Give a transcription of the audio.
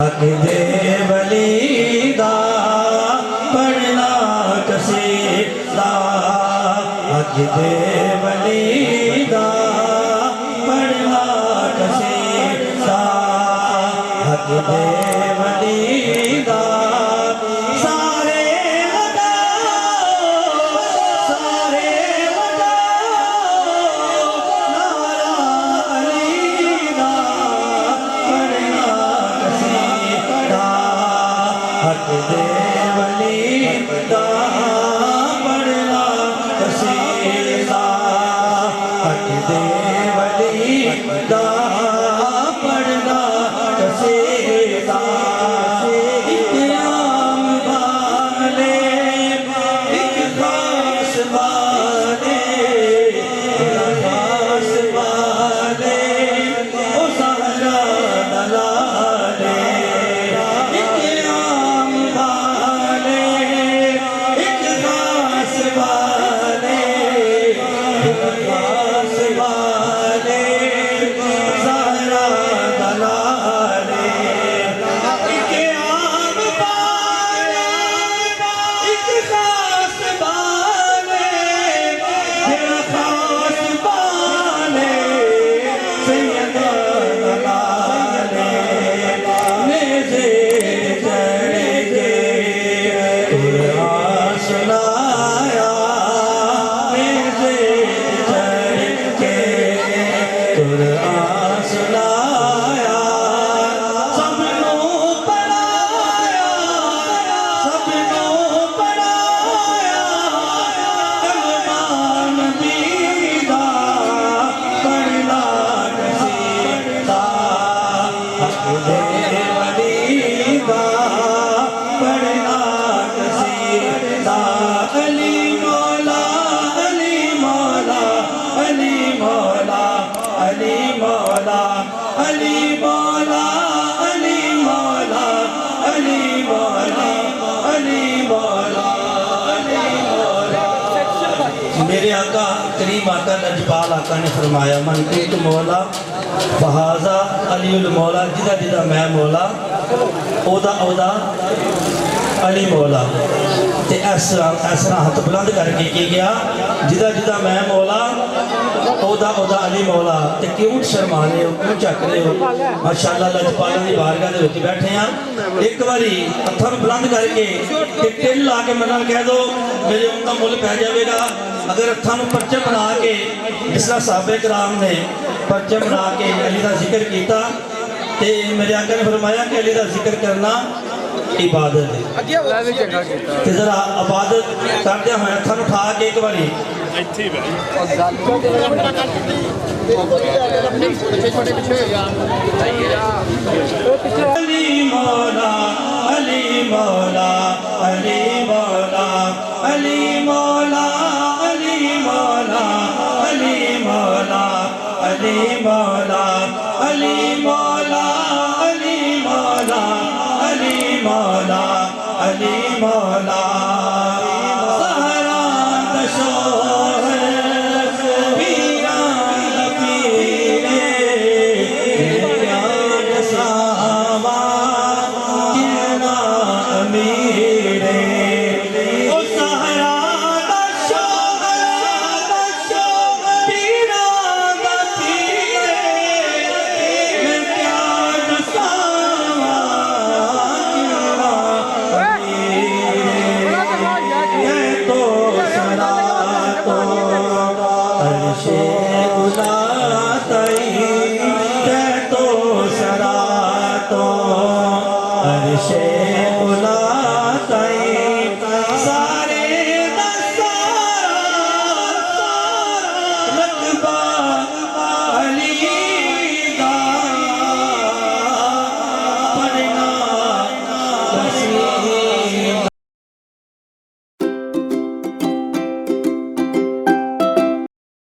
हक दे वलीदा पढ़ना कसीदा हक दे वलीदा पढ़ना कसीदा हक दे वलीदा सारे हक दे वलीदा पढ़ना कसीदा हक दे वलीदा पढ़ना कसीदा एक आम वाले एक खास वाले खास वाले ओ सहरा दलाले मेरे आका करीम आका लजपाल आका ने फरमाया मन कुत मौला बहाजा अलीउल मौला जिदा जिदा मैं मौला ओदा ओदा अली मौला ते इस तरह हाथ बुलंद करके की गया जिदा जिदा मैं मौला ओदा ओदा अली मौला ते क्यों शर्मा रहे हो क्यों झक रहे हो माशाअल्लाह लजपाल की बारगाह दे विच बैठे हैं एक बारी हथों बुलंद करके ते तिल ला के मना कह दो मेरे उनका मुल पै जाएगा अगर हथों परचे बना के जिस तरह साहबे कराम ने परचे बना के अली का जिक्र किया ते मेरे आका ने फरमाया कि अली का जिक्र करना इबादत है जरा इबादत करते हुए हथों उठा के एक बारी अली मौला अली मौला अली मौला अली मौला अली मौला अली मौला अली मौला अली मौला अली मौला अली मौला अली मौला सहरा दशोहर पीरा पीरे याद सावा किना अमीरे ओ सहरा दशोहर पीरा पीरे याद सावा तो सरा तो अर्शे